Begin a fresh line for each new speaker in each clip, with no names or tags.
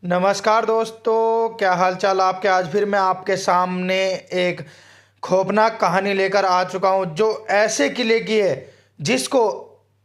नमस्कार दोस्तों, क्या हाल चाल आपके। आज फिर मैं आपके सामने एक खौफनाक कहानी लेकर आ चुका हूं जो ऐसे किले की है जिसको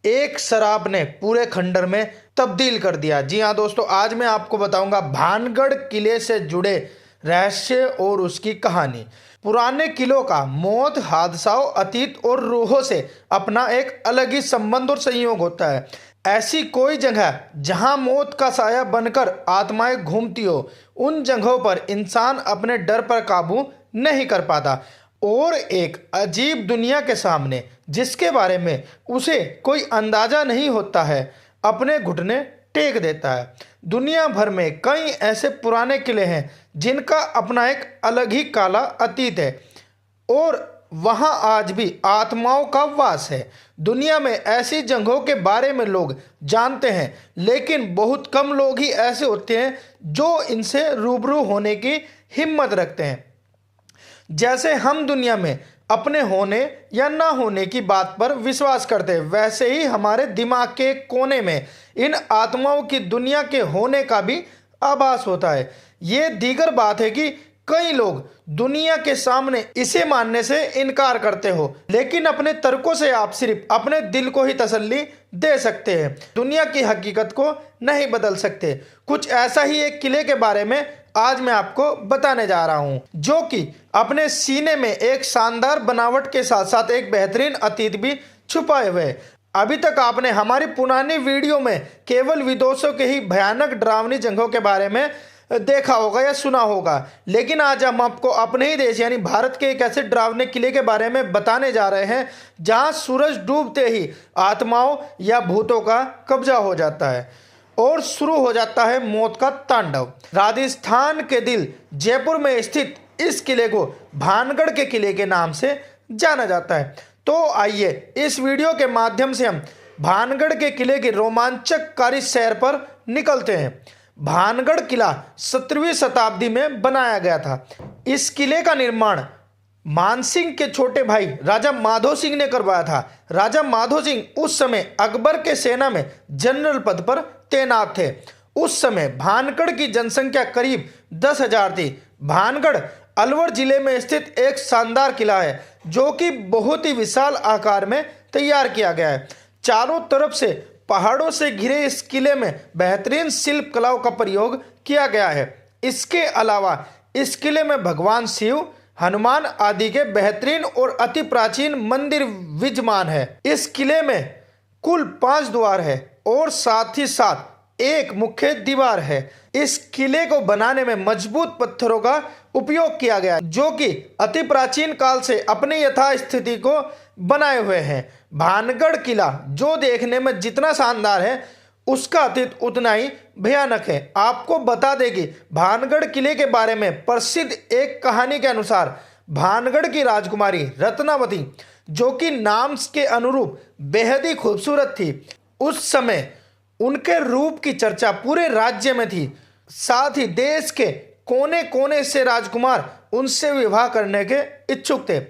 एक शराब ने पूरे खंडर में तब्दील कर दिया। जी हां दोस्तों, आज मैं आपको बताऊंगा भानगढ़ किले से जुड़े रहस्य और उसकी कहानी। पुराने किलों का मौत, हादसाओं, अतीत और रूहों से अपना एक अलग ही संबंध और संयोग होता है। ऐसी कोई जगह जहां मौत का साया बनकर आत्माएं घूमती हो, उन जगहों पर इंसान अपने डर पर काबू नहीं कर पाता और एक अजीब दुनिया के सामने जिसके बारे में उसे कोई अंदाजा नहीं होता है, अपने घुटने टेक देता है। दुनिया भर में कई ऐसे पुराने किले हैं जिनका अपना एक अलग ही काला अतीत है और वहां आज भी आत्माओं का वास है। दुनिया में ऐसी जगहों के बारे में लोग जानते हैं, लेकिन बहुत कम लोग ही ऐसे होते हैं जो इनसे रूबरू होने की हिम्मत रखते हैं। जैसे हम दुनिया में अपने होने या ना होने की बात पर विश्वास करते हैं, वैसे ही हमारे दिमाग के कोने में इन आत्माओं की दुनिया के होने का भी आभास होता है। ये दीगर बात है कि कई लोग दुनिया के सामने इसे मानने से इनकार करते हो, लेकिन अपने तर्कों से आप सिर्फ अपने दिल को ही तसल्ली दे सकते हैं, दुनिया की हकीकत को नहीं बदल सकते। कुछ ऐसा ही एक किले के बारे में आज मैं आपको बताने जा रहा हूं, जो कि अपने सीने में एक शानदार बनावट के साथ साथ एक बेहतरीन अतीत भी छुपाए हुए है। अभी तक आपने हमारी पुरानी वीडियो में केवल विदेशों के ही भयानक डरावनी जगहों के बारे में देखा होगा या सुना होगा, लेकिन आज हम आपको अपने ही देश यानी भारत के एक ऐसे डरावने किले के बारे में बताने जा रहे हैं जहां सूरज डूबते ही आत्माओं या भूतों का कब्जा हो जाता है और शुरू हो जाता है मौत का तांडव। राजस्थान के दिल जयपुर में स्थित इस किले को भानगढ़ के किले के नाम से जाना जाता है। तो आइए इस वीडियो के माध्यम से हम भानगढ़ के किले की रोमांचककारी सैर पर निकलते हैं। भानगढ़ किला 17वीं शताब्दी में बनाया गया था। इस किले का निर्माण मानसिंह के छोटे भाई राजा माधो सिंह ने करवाया था। राजा माधो सिंह उस समय अकबर के सेना में जनरल पद पर तैनात थे। उस समय भानगढ़ की जनसंख्या करीब 10,000 थी। भानगढ़ अलवर जिले में स्थित एक शानदार किला है जो कि बहुत ही विशाल आकार में तैयार किया गया है। चारों तरफ से पहाड़ों से घिरे इस किले में बेहतरीन शिल्प कलाओं का प्रयोग किया गया है। इसके अलावा इस किले में भगवान शिव, हनुमान आदि के बेहतरीन और अति प्राचीन मंदिर विद्यमान है। इस किले में कुल 5 द्वार है और साथ ही साथ एक मुख्य दीवार है। इस किले को बनाने में मजबूत पत्थरों का उपयोग किया गया जो कि अति प्राचीन काल से अपनी यथास्थिति को बनाए हुए हैं। भानगढ़ किला जो देखने में जितना शानदार है, उसका अतीत उतना ही भयानक है। आपको बता दें कि भानगढ़ किले के बारे में प्रसिद्ध एक कहानी के अनुसार भानगढ़ की राजकुमारी रत्नावती, जो कि नाम के अनुरूप बेहद ही खूबसूरत थी, उस समय उनके रूप की चर्चा पूरे राज्य में थी। साथ ही देश के कोने कोने से राजकुमार उनसे विवाह करने के इच्छुक थे।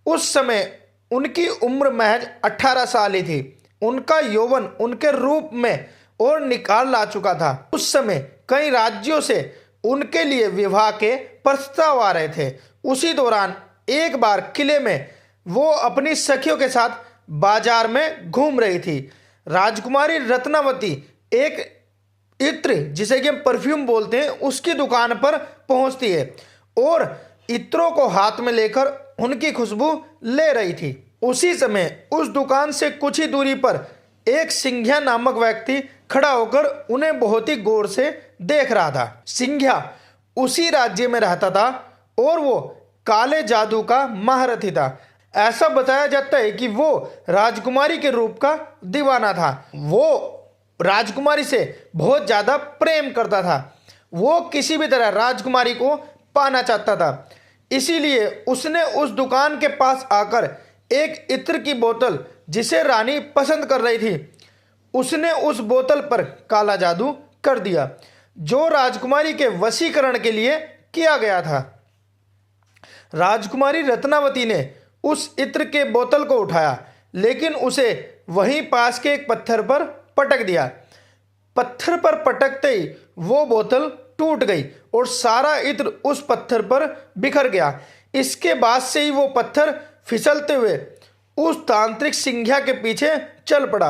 उस समय उनकी उम्र महज 18 साल ही थी। उनका यौवन उनके रूप में और निकाल ला चुका था। उस समय कई राज्यों से उनके लिए विवाह के प्रस्ताव आ रहे थे। उसी दौरान एक बार किले में वो अपनी सखियों के साथ बाजार में घूम रही थी। राजकुमारी रत्नावती एक इत्र, जिसे कि हम परफ्यूम बोलते हैं, उसकी दुकान पर पहुंचती है और इत्रों को हाथ में लेकर उनकी खुशबू ले रही थी। उसी समय उस दुकान से कुछ ही दूरी पर एक सिंघिया नामक व्यक्ति खड़ा होकर उन्हें बहुत ही गौर से देख रहा था। सिंघिया उसी राज्य में रहता था और वो काले जादू का महारथी था। ऐसा बताया जाता है कि वो राजकुमारी के रूप का दीवाना था। वो राजकुमारी से बहुत ज़्यादा प्रेम करता था। वो किसी भी तरह राजकुमारी को पाना चाहता था। इसीलिए उसने उस दुकान के पास आकर एक इत्र की बोतल, जिसे रानी पसंद कर रही थी, उसने उस बोतल पर काला जादू कर दिया जो राजकुमारी के वशीकरण के लिए किया गया था। राजकुमारी रत्नावती ने उस इत्र के बोतल को उठाया, लेकिन उसे वहीं पास के एक पत्थर पर पटक दिया। पत्थर पर पटकते ही वो बोतल टूट गई और सारा इत्र उस पत्थर पर बिखर गया। इसके बाद से ही वो पत्थर फिसलते हुए उस तांत्रिक सिंघिया के पीछे चल पड़ा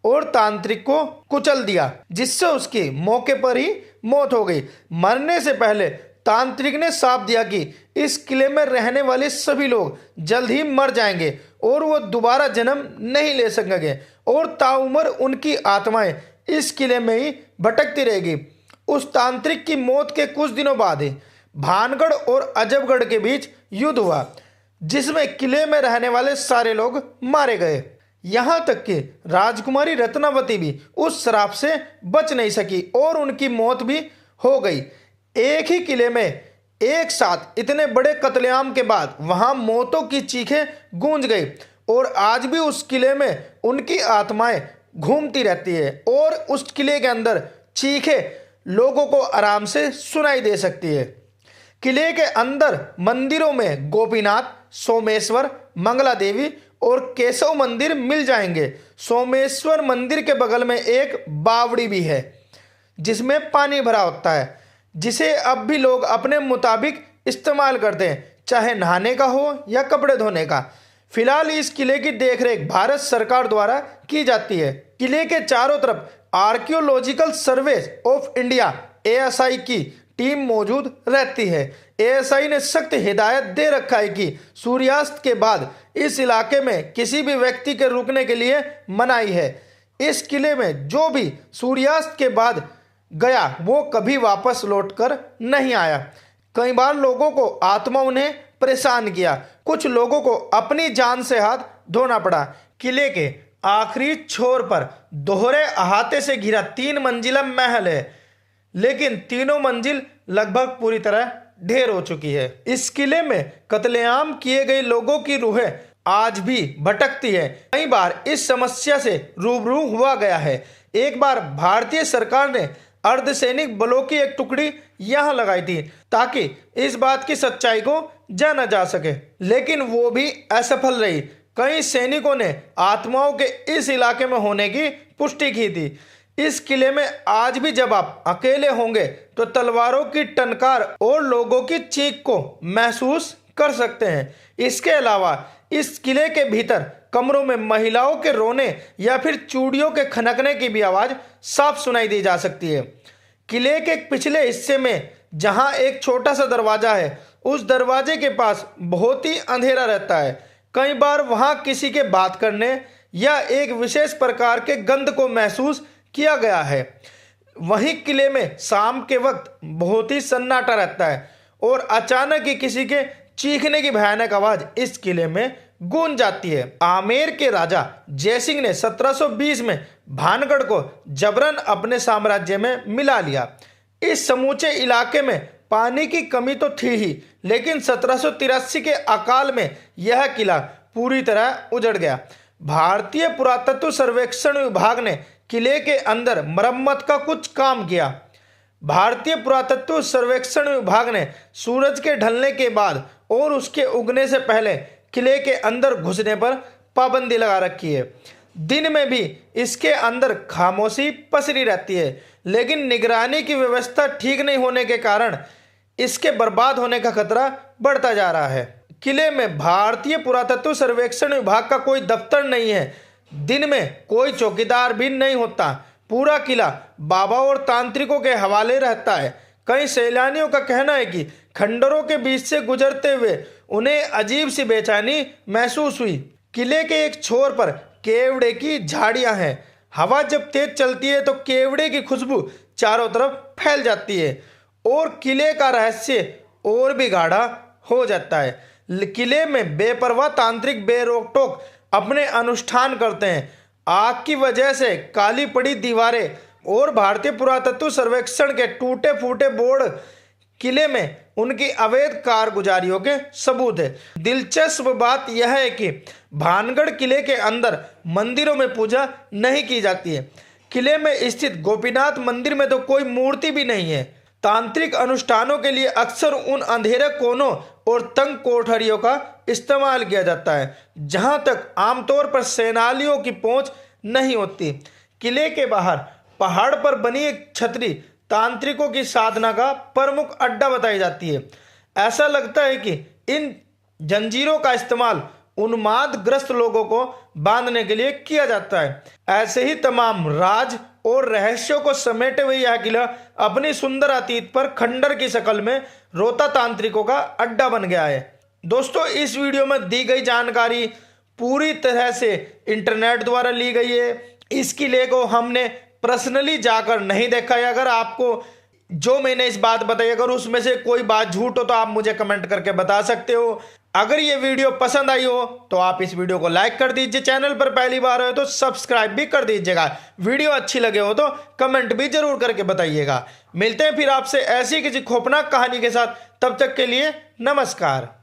और तांत्रिक को कुचल दिया, जिससे उसकी मौके पर ही मौत हो गई। मरने से पहले तांत्रिक ने साफ दिया कि इस किले में रहने वाले सभी लोग जल्द ही मर जाएंगे और वो दोबारा जन्म नहीं ले सकेंगे और ताउम्र उनकी आत्माएं इस किले में ही भटकती रहेगी। उस तांत्रिक की मौत के कुछ दिनों बाद ही भानगढ़ और अजबगढ़ के बीच युद्ध हुआ, जिसमें किले में रहने वाले सारे लोग मारे गए। यहाँ तक कि राजकुमारी रत्नावती भी उस श्राप से बच नहीं सकी और उनकी मौत भी हो गई। एक ही किले में एक साथ इतने बड़े कत्लेआम के बाद वहां मौतों की चीखें गूंज गई और आज भी उस किले में उनकी आत्माएं घूमती रहती है और उस किले के अंदर चीखें लोगों को आराम से सुनाई दे सकती है। किले के अंदर मंदिरों में गोपीनाथ, सोमेश्वर, मंगला देवी और केशव मंदिर मिल जाएंगे। सोमेश्वर मंदिर के बगल में एक बावड़ी भी है जिसमें पानी भरा होता है, जिसे अब भी लोग अपने मुताबिक इस्तेमाल करते हैं, चाहे नहाने का हो या कपड़े धोने का। फिलहाल इस किले की देखरेख भारत सरकार द्वारा की जाती है। किले के चारों तरफ archaeological survey of India ASI की टीम मौजूद रहती है। ASI ने सख्त हिदायत दे रखा है कि सूर्यास्त के बाद इस इलाके में किसी भी व्यक्ति के रुकने के लिए मनाही है। इस किले में जो भी सूर्यास्त के बाद गया वो कभी वापस लौटकर नहीं आया। कई बार लोगों को आत्माओं ने परेशान किया, कुछ लोगों को अपनी जान से हाथ धोना पड़ा। किले के आखिरी छोर पर दोहरे अहाते से घिरा 3 मंजिला महल है, लेकिन तीनों मंजिल लगभग पूरी तरह ढेर हो चुकी है। इस किले में कत्लेआम किए गए लोगों की रूहें आज भी भटकती है। कई बार इस समस्या से रूबरू हुआ गया है। एक बार भारतीय सरकार ने अर्धसैनिक बलों की एक टुकड़ी यहां लगाई थी ताकि इस बात की सच्चाई को जाना जा सके, लेकिन वो भी असफल रही। कई सैनिकों ने आत्माओं के इस इलाके में होने की पुष्टि की थी। इस किले में आज भी जब आप अकेले होंगे तो तलवारों की टनकार और लोगों की चीख को महसूस कर सकते हैं। इसके अलावा इस किले के भीतर कमरों में महिलाओं के रोने या फिर चूड़ियों के खनकने की भी आवाज साफ सुनाई दी जा सकती है। किले के पिछले हिस्से में जहां एक छोटा सा दरवाजा है, उस दरवाजे के पास बहुत ही अंधेरा रहता है। कई बार वहां किसी के बात करने या एक विशेष प्रकार के गंध को महसूस किया गया है। वहीं किले में शाम के वक्त बहुत ही सन्नाटा रहता है और अचानक ही किसी के चीखने की भयानक आवाज इस किले में गूंज जाती है। आमेर के राजा जयसिंह ने 1720 में भानगढ़ को जबरन अपने साम्राज्य में मिला लिया। इस समूचे इलाके में पानी की कमी तो थी ही, लेकिन 1783 के अकाल में यह किला पूरी तरह उजड़ गया। भारतीय पुरातत्व सर्वेक्षण विभाग ने किले के अंदर मरम्मत का कुछ काम किया। भारतीय पुरातत्व सर्वेक्षण विभाग ने सूरज के ढलने के बाद और उसके उगने से पहले किले के अंदर घुसने पर पाबंदी लगा रखी है। दिन में भी इसके अंदर खामोशी पसरी रहती है, लेकिन निगरानी की व्यवस्था ठीक नहीं होने के कारण इसके बर्बाद होने का खतरा बढ़ता जा रहा है। किले में भारतीय पुरातत्व सर्वेक्षण विभाग का कोई दफ्तर नहीं है। दिन में कोई चौकीदार भी नहीं होता। पूरा किला बाबा और तांत्रिकों के हवाले रहता है। कई सैलानियों का कहना है कि खंडरों के बीच से गुजरते हुए उन्हें अजीब सी बेचैनी महसूस हुई। किले के एक छोर पर केवड़े की झाड़ियां हैं। हवा जब तेज चलती है तो केवड़े की खुशबू चारों तरफ फैल जाती है और किले का रहस्य और भी गाढ़ा हो जाता है। किले में बेपरवाह तांत्रिक बेरोक टोक अपने अनुष्ठान करते हैं। आग की वजह से काली पड़ी दीवारें और भारतीय पुरातत्व सर्वेक्षण के टूटे फूटे बोर्ड किले में उनकी अवैध कारगुजारियों के सबूत है। दिलचस्प बात यह है कि भानगढ़ किले के अंदर मंदिरों में पूजा नहीं की जाती है। किले में स्थित गोपीनाथ मंदिर में तो कोई मूर्ति भी नहीं है। तांत्रिक अनुष्ठानों के लिए अक्सर उन अंधेरे कोनों और तंग कोठरियों का इस्तेमाल किया जाता है जहां तक आमतौर पर सेनानियों की पहुंच नहीं होती। किले के बाहर पहाड़ पर बनी एक छतरी तांत्रिकों की साधना का प्रमुख अड्डा बताई जाती है। ऐसा लगता है कि इन जंजीरों का इस्तेमाल उन्मादग्रस्त लोगों को बांधने के लिए किया जाता है। ऐसे ही तमाम राज और रहस्यों को समेटे हुए यह किला अपनी सुंदर अतीत पर खंडर की शक्ल में रोता तांत्रिकों का अड्डा बन गया है। दोस्तों, इस वीडियो में दी गई जानकारी पूरी तरह से इंटरनेट द्वारा ली गई है। इस किले को हमने पर्सनली जाकर नहीं देखा है। अगर आपको जो मैंने इस बात बताई अगर उसमें से कोई बात झूठ हो तो आप मुझे कमेंट करके बता सकते हो। अगर ये वीडियो पसंद आई हो तो आप इस वीडियो को लाइक कर दीजिए, चैनल पर पहली बार हो तो सब्सक्राइब भी कर दीजिएगा। वीडियो अच्छी लगे हो तो कमेंट भी जरूर करके बताइएगा। मिलते हैं फिर आपसे ऐसी किसी खौफनाक कहानी के साथ, तब तक के लिए नमस्कार।